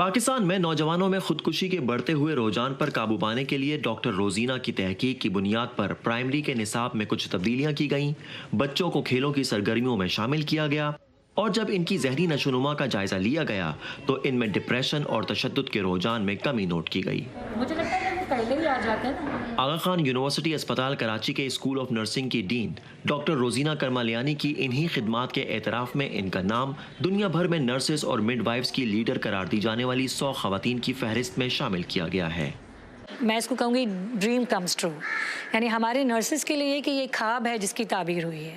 پاکستان میں نوجوانوں میں خودکشی کے بڑھتے ہوئے رجحان پر قابو پانے کے لیے ڈاکٹر روزینہ کی تحقیق کی بنیاد پر پرائمری کے نصاب میں کچھ تبدیلیاں کی گئیں، بچوں کو کھیلوں کی سرگرمیوں میں شامل کیا گیا، اور جب ان کی ذہنی نشوونما کا جائزہ لیا گیا تو ان میں ڈپریشن اور تشدد کے رجحان میں کمی نوٹ کی گئی۔ مجھے لگتا ہے کہ وہ پہلے ہی آ جاتے ہیں نا۔ آغا خان یونیورسٹی اسپتال کراچی کے اسکول آف نرسنگ کی ڈین ڈاکٹر روزینہ کرمالیانی کی انہی خدمات کے اعتراف میں ان کا نام دنیا بھر میں نرسز اور مڈ وائفز کی لیڈر قرار دی جانے والی 100 خواتین کی فہرست میں شامل کیا گیا ہے۔ میں اس کو کہوں گی ڈریم کمز ٹرو، یعنی ہمارے نرسز کے لیے کہ یہ خواب ہے جس کی تعبیر ہوئی ہے،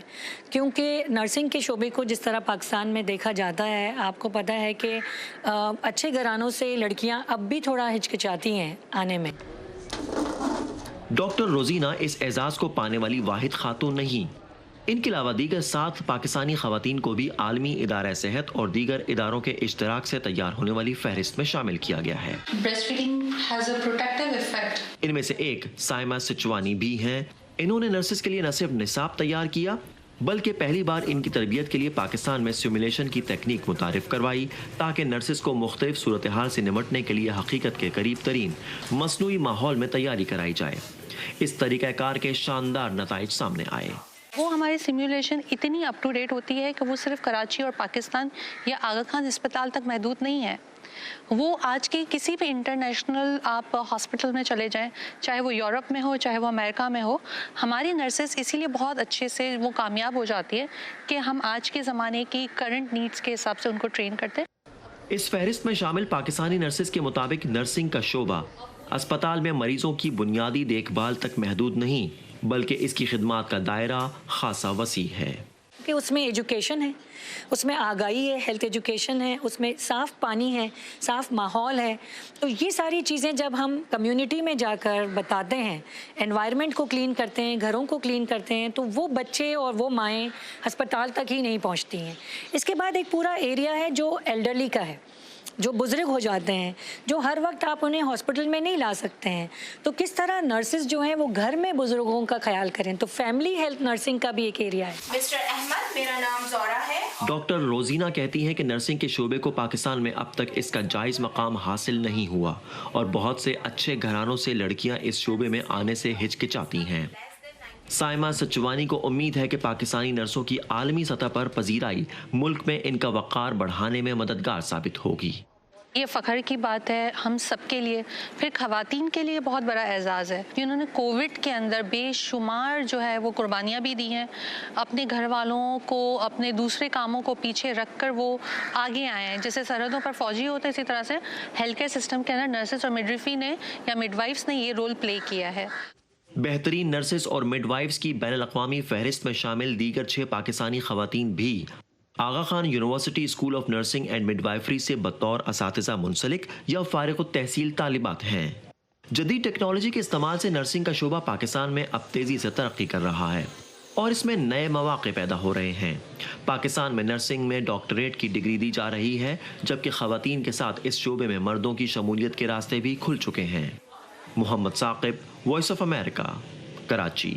کیونکہ نرسنگ کے شعبے کو جس طرح پاکستان میں دیکھا جاتا ہے، آپ کو پتہ ہے کہ اچھے گھرانوں سے لڑکیاں اب بھی تھوڑا ہچکچاتی ہیں آنے میں۔ ڈاکٹر روزینہ اس اعزاز کو پانے والی واحد خاتون نہیں، ان کے علاوہ دیگر 7 پاکستانی خواتین کو بھی عالمی ادارہ صحت اور دیگر اداروں کے اشتراک سے تیار ہونے والی فہرست میں شامل کیا گیا ہے۔ ان میں سے ایک سائمہ سچوانی بھی ہیں۔ انہوں نے نرسز کے لیے نہ صرف نصاب تیار کیا بلکہ پہلی بار ان کی تربیت کے لیے پاکستان میں سیمولیشن کی تکنیک متعارف کروائی تاکہ نرسز کو مختلف صورتحال سے نمٹنے کے لیے حقیقت کے قریب ترین مصنوعی ماحول میں تیاری کرائی جائے۔ اس طریقہ کار کے شاندار نتائج سامنے آئے۔ وہ ہماری سیمولیشن اتنی اپ ٹو ڈیٹ ہوتی ہے کہ وہ صرف کراچی اور پاکستان یا آغا خان اسپتال تک محدود نہیں ہے، وہ آج کے کسی بھی انٹرنیشنل آپ ہاسپٹل میں چلے جائیں، چاہے وہ یورپ میں ہو چاہے وہ امریکہ میں ہو، ہماری نرسز اسی لیے بہت اچھے سے وہ کامیاب ہو جاتی ہے کہ ہم آج کے زمانے کی کرنٹ نیڈز کے حساب سے ان کو ٹرین کرتے ہیں۔ اس فہرست میں شامل پاکستانی نرسز کے مطابق نرسنگ کا شعبہ اسپتال میں مریضوں کی بنیادی دیکھ بھال تک محدود نہیں بلکہ اس کی خدمات کا دائرہ خاصا وسیع ہے۔ کہ اس میں ایجوکیشن ہے، اس میں آگاہی ہے، ہیلتھ ایجوکیشن ہے، اس میں صاف پانی ہے، صاف ماحول ہے، تو یہ ساری چیزیں جب ہم کمیونٹی میں جا کر بتاتے ہیں، انوائرمنٹ کو کلین کرتے ہیں، گھروں کو کلین کرتے ہیں، تو وہ بچے اور وہ مائیں ہسپتال تک ہی نہیں پہنچتی ہیں۔ اس کے بعد ایک پورا ایریا ہے جو ایلڈرلی کا ہے، جو بزرگ ہو جاتے ہیں، جو ہر وقت آپ انہیں ہاسپٹل میں نہیں لا سکتے ہیں، تو کس طرح نرسز جو ہیں وہ گھر میں بزرگوں کا خیال کریں، تو فیملی ہیلتھ نرسنگ کا بھی ایک ایریا ہے۔ مسٹر احمد، میرا نام زورا ہے۔ ڈاکٹر روزینہ کہتی ہیں کہ نرسنگ کے شعبے کو پاکستان میں اب تک اس کا جائز مقام حاصل نہیں ہوا اور بہت سے اچھے گھرانوں سے لڑکیاں اس شعبے میں آنے سے ہچکچاتی ہیں۔ سائمہ سچوانی کو امید ہے کہ پاکستانی نرسوں کی عالمی سطح پر پذیرائی ملک میں ان کا وقار بڑھانے میں مددگار ثابت ہوگی۔ یہ فخر کی بات ہے ہم سب کے لیے، پھر خواتین کے لیے بہت بڑا اعزاز ہے کہ انہوں نے کووڈ کے اندر بے شمار جو ہے وہ قربانیاں بھی دی ہیں، اپنے گھر والوں کو اپنے دوسرے کاموں کو پیچھے رکھ کر وہ آگے آئے ہیں۔ جیسے سرحدوں پر فوجی ہوتے اسی طرح سے ہیلتھ کیئر سسٹم کے اندر نرسز اور مڈوائفری نے یا مڈ وائفس نے یہ رول پلے کیا ہے۔ بہترین نرسز اور مڈ وائفز کی بین الاقوامی فہرست میں شامل دیگر 6 پاکستانی خواتین بھی Aga Khan university school of nursing and midwifery سے بطور اساتذہ منسلک یا فارغ التحصیل طالبات ہیں۔ جدید ٹیکنالوجی کے استعمال سے نرسنگ کا شعبہ پاکستان میں اب تیزی سے ترقی کر رہا ہے اور اس میں نئے مواقع پیدا ہو رہے ہیں۔ پاکستان میں نرسنگ میں ڈاکٹریٹ کی ڈگری دی جا رہی ہے جبکہ خواتین کے ساتھ اس شعبے میں مردوں کی شمولیت کے راستے بھی کھل چکے ہیں۔ Muhammad Saqib, voice of America, Karachi.